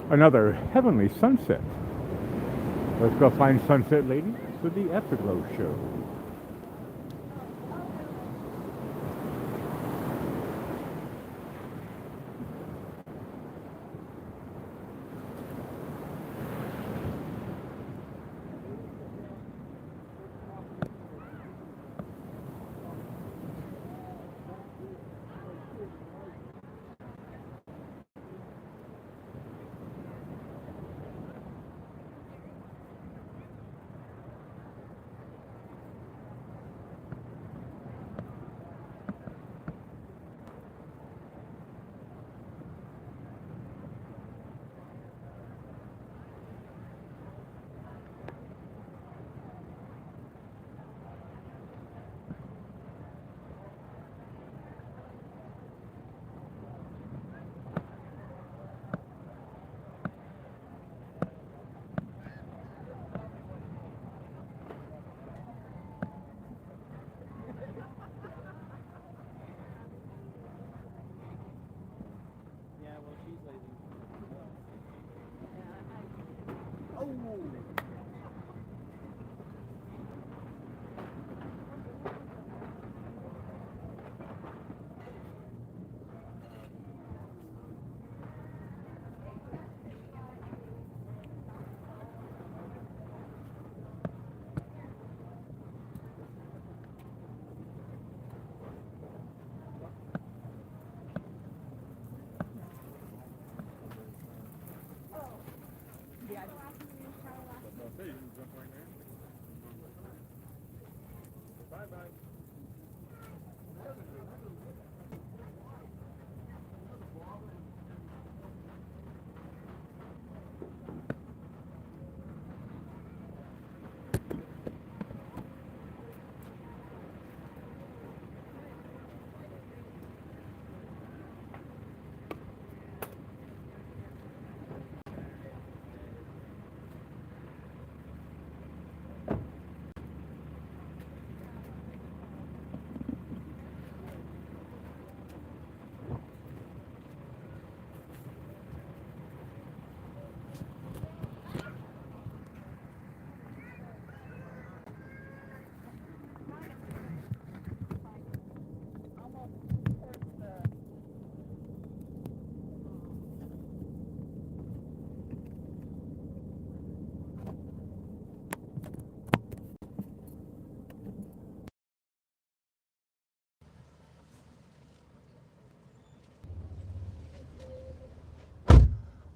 another heavenly sunset. Let's go find Sunset Lady for the Afterglow Show.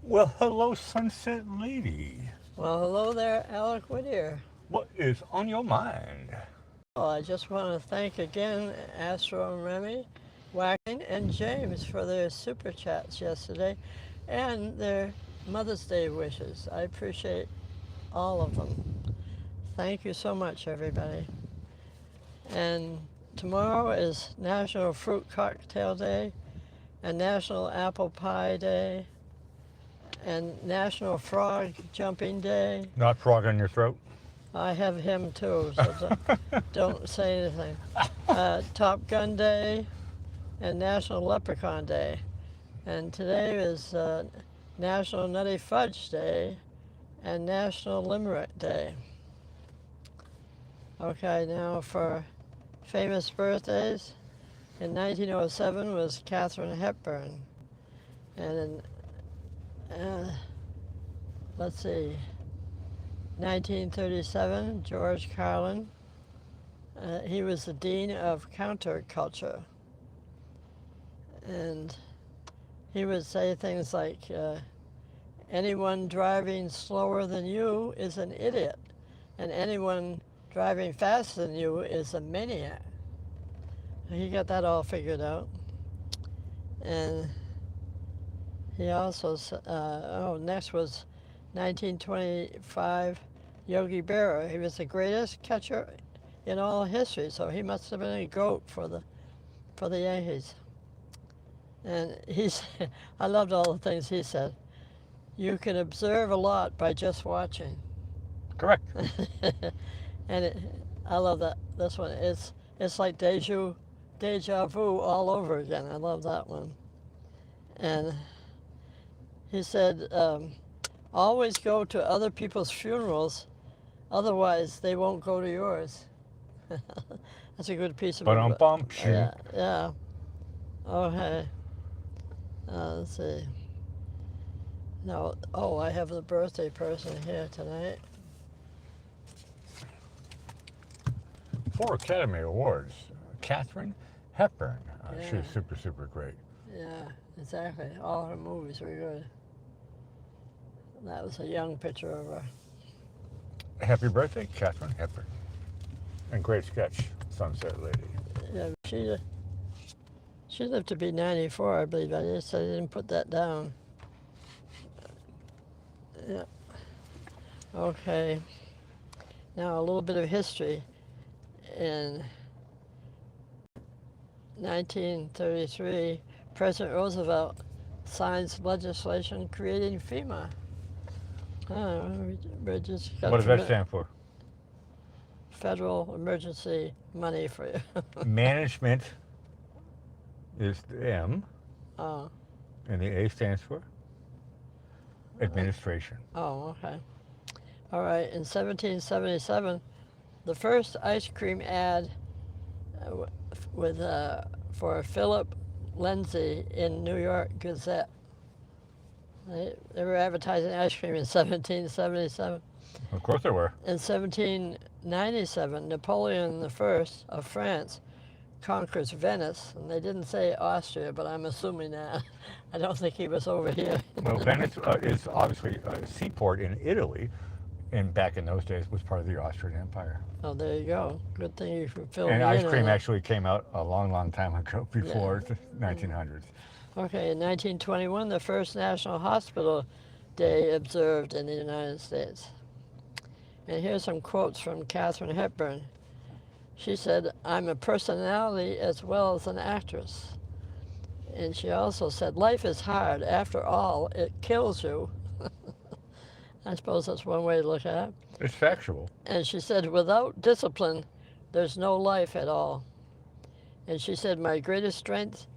Well, hello, Sunset Lady. Well, hello there, Alec Whittier. What is on your mind? Well, I just want to thank again Astro and Remy, Wacking, and James for their super chats yesterday and their Mother's Day wishes. I appreciate all of them. Thank you so much, everybody. And tomorrow is National Fruit Cocktail Day and National Apple Pie Day and National Frog Jumping Day. Not frog in your throat? I have him too, so don't say anything. Top Gun Day and National Leprechaun Day. And today is National Nutty Fudge Day and National Limerick Day. Okay, now for famous birthdays. In 1907 was Katharine Hepburn. And in, let's see, 1937, George Carlin. He was the Dean of Counterculture. And he would say things like, anyone driving slower than you is an idiot, and anyone driving faster than you is a maniac. He got that all figured out. And he also, next was 1925, Yogi Berra. He was the greatest catcher in all history, so he must have been a GOAT for the Yankees. And I loved all the things he said. You can observe a lot by just watching. Correct. And I love that. This one, it's like deja vu all over again. I love that one. And he said, Always go to other people's funerals, otherwise they won't go to yours. That's a good piece of advice. Ba-dum-bum. Yeah. Okay. Let's see. No. Oh, I have the birthday person here tonight. 4 Academy Awards. Katharine Hepburn. Yeah. She's super, super great. Yeah, exactly. All her movies were good. That was a young picture of her. Happy birthday, Katharine Hepburn. And great sketch, Sunset Lady. Yeah, she lived to be 94, I believe. I didn't put that down. Yeah. Okay. Now a little bit of history. In 1933, President Roosevelt signs legislation creating FEMA. We just got What does that stand for? Federal Emergency Money for you. Management is the M, Oh. and the A stands for administration. Oh, okay. All right. In 1777, the first ice cream ad for Philip Lindsay in New York Gazette. They were advertising ice cream in 1777. Of course there were. In 1797, Napoleon I of France conquers Venice, and they didn't say Austria, but I'm assuming that. I don't think he was over here. Well, Venice is obviously a seaport in Italy, and back in those days was part of the Austrian Empire. Oh, there you go. Good thing you filled me And in ice on cream that. actually came out a long, long time ago, before the 1900s. Okay, in 1921, the first National Hospital Day observed in the United States. And here's some quotes from Katharine Hepburn. She said, "I'm a personality as well as an actress." And she also said, "Life is hard. After all, it kills you." I suppose that's one way to look at it. It's factual. And she said, "Without discipline, there's no life at all." And she said, "My greatest strength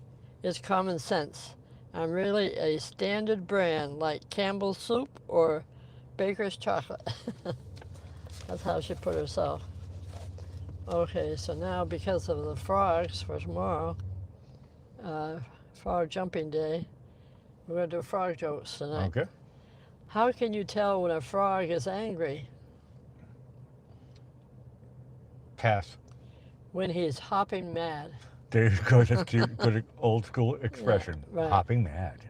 is common sense. I'm really a standard brand like Campbell's soup or Baker's chocolate." That's how she put herself. Okay, so now because of the frogs for tomorrow, frog jumping day, we're going to do frog jokes tonight. Okay. How can you tell when a frog is angry? Pass. When he's hopping mad. There you go. That's cute. Good old school expression. Yeah, right. Hopping mad.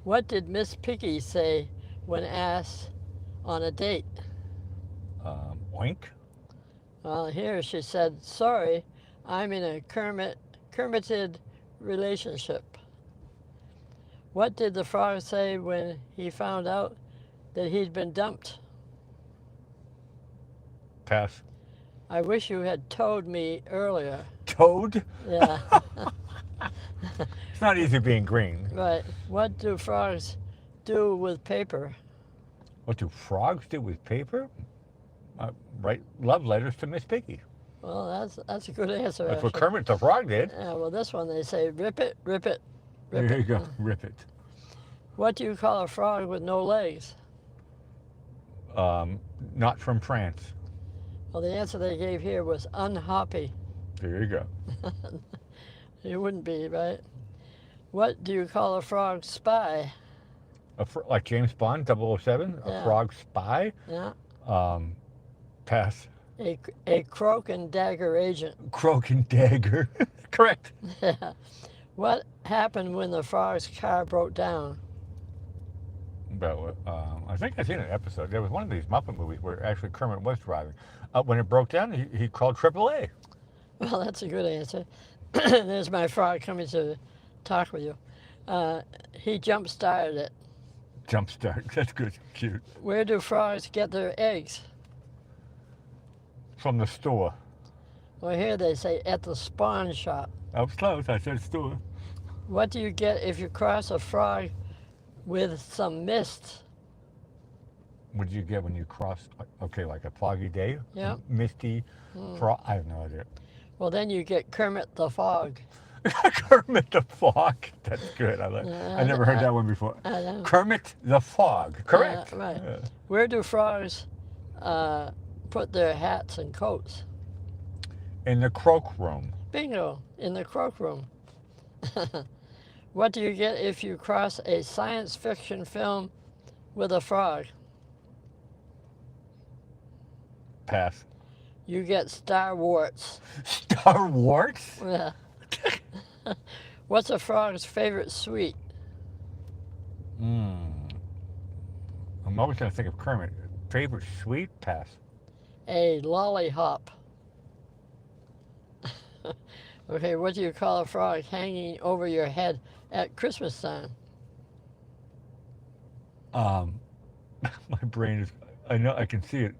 What did Miss Piggy say when asked on a date? Oink. Well, here she said, "Sorry, I'm in a Kermited relationship." What did the frog say when he found out that he'd been dumped? Pass. "I wish you had told me earlier." Toad? Yeah, It's not easy being green. right. What do frogs do with paper? What do frogs do with paper? Write love letters to Miss Piggy. Well, that's a good answer. That's what actually. Kermit the Frog did. Yeah, well, this one they say, "Rip it, rip it, rip There you it." go. Rip it. What do you call a frog with no legs? Not from France. Well, the answer they gave here was unhoppy. There you go. You wouldn't be, right? What do you call a frog spy? Like James Bond, 007, Yeah. a frog spy. Yeah, Pass. a croak and dagger agent. Croak and dagger. Correct. Yeah. What happened when the frog's car broke down? But I think I've seen an episode. There was one of these Muppet movies where actually Kermit was driving. When it broke down, he called AAA. Well, that's a good answer. There's my frog coming to talk with you. He jump-started it. Jumpstart. That's good. Cute. Where do frogs get their eggs? From the store. Well, here they say at the spawn shop. I was close. I said store. What do you get if you cross a frog with some mist? What did you get when you crossed, like a foggy day? Yeah. Misty. I have no idea. Well, then you get Kermit the Frog. Kermit the Frog. That's good. I never heard that one before. I know. Kermit the Frog. Correct. Right. Where do frogs put their hats and coats? In the croak room. Bingo, in the croak room. What do you get if you cross a science fiction film with a frog? Pass. You get star warts. Star warts? Yeah. What's a frog's favorite sweet? I'm always going to think of Kermit. Favorite sweet? Pass. A lollipop. Okay, what do you call a frog hanging over your head at Christmas time? My brain is, I know, I can see it.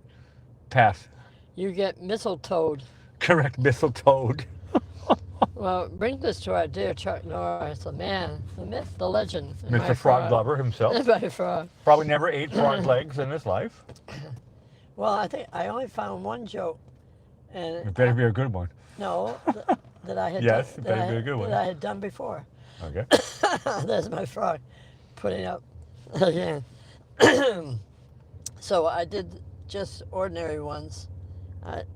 Pass. You get mistletoed. Correct, mistletoe. Well, bring this to our dear Chuck Norris, the man, the myth, the legend. Mr. Frog Lover himself. My frog. Probably never ate frog legs in his life. Well, I think I only found one joke. And It better be a good one. No, that I had Yes, done, it better be a good one. that I had done before. Okay. There's my frog putting up again. So I did just ordinary ones,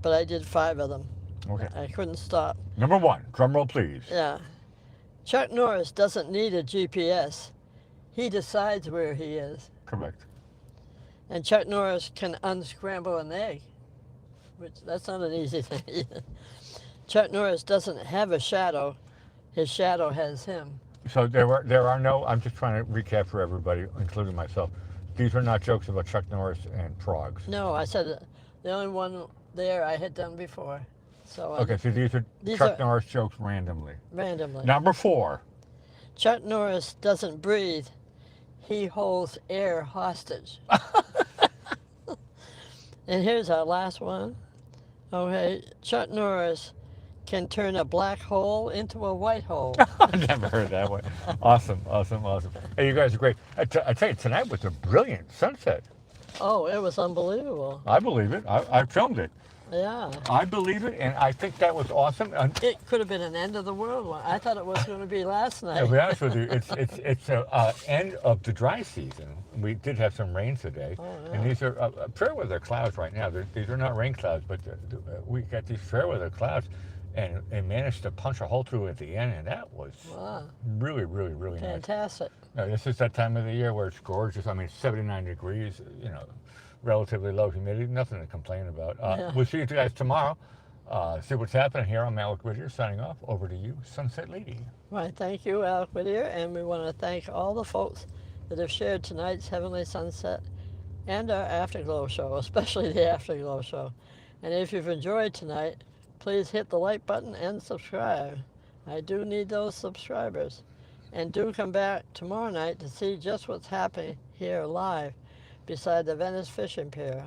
but I did 5 of them. Okay. I couldn't stop. Number 1, drum roll please. Yeah. Chuck Norris doesn't need a GPS. He decides where he is. Correct. And Chuck Norris can unscramble an egg, which that's not an easy thing either. Chuck Norris doesn't have a shadow. His shadow has him. So there are no, I'm just trying to recap for everybody, including myself. These are not jokes about Chuck Norris and frogs. No, I said the only one there I had done before. So Okay, so these are Chuck Norris jokes randomly. Randomly. Number 4. Chuck Norris doesn't breathe. He holds air hostage. And here's our last one. Okay, Chuck Norris can turn a black hole into a white hole. I never heard that one. Awesome. Hey, you guys are great. I tell you, tonight was a brilliant sunset. Oh, it was unbelievable. I believe it. I filmed it. Yeah. I believe it, and I think that was awesome. It could have been an end of the world one. I thought it was going to be last night. To be honest with you, it's a end of the dry season. We did have some rain today, and these are fair weather clouds right now. These are not rain clouds, but we got these fair weather clouds, and it managed to punch a hole through at the end, and that was really, really, really fantastic. Nice. This is that time of the year where it's gorgeous. I mean, 79 degrees, relatively low humidity, nothing to complain about. We'll see you guys tomorrow. See what's happening here. I'm Alec Whittier signing off. Over to you, Sunset Lady. Right, thank you, Alec Whittier, and we want to thank all the folks that have shared tonight's Heavenly Sunset and our Afterglow Show, especially the Afterglow Show. And if you've enjoyed tonight, please hit the like button and subscribe. I do need those subscribers. And do come back tomorrow night to see just what's happening here live beside the Venice Fishing Pier.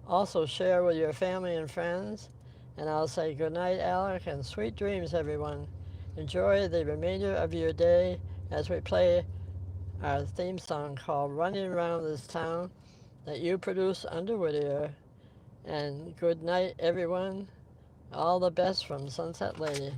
Also share with your family and friends. And I'll say good night, Alec, and sweet dreams, everyone. Enjoy the remainder of your day as we play our theme song called Running Around This Town that you produce under Whittier. And good night, everyone. All the best from Sunset Lady.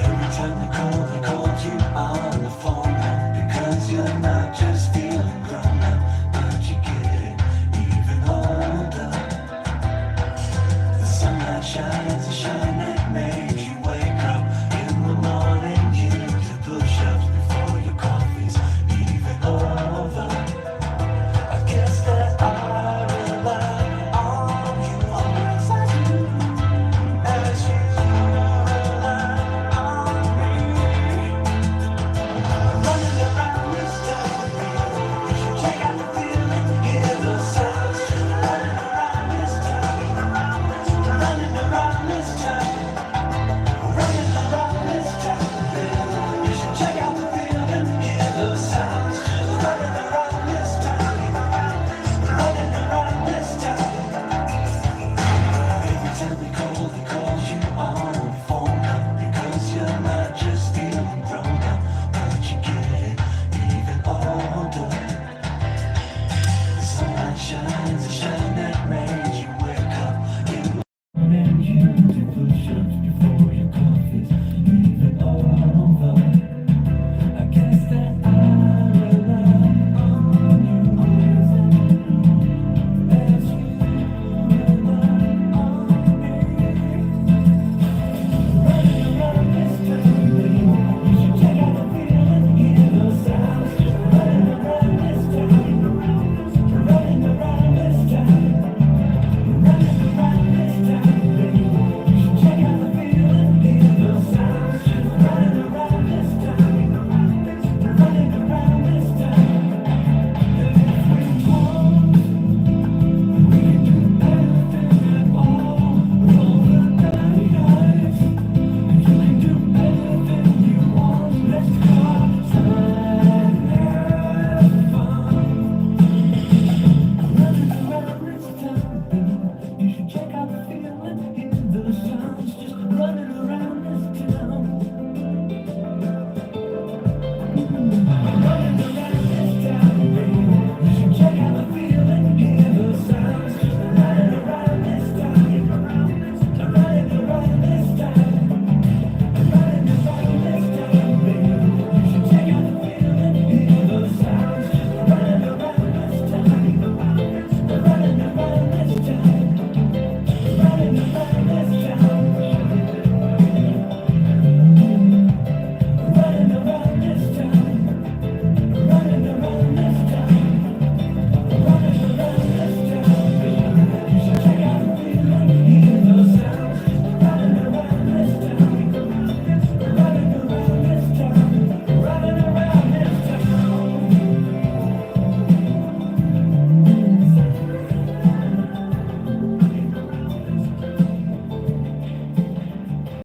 Every time they call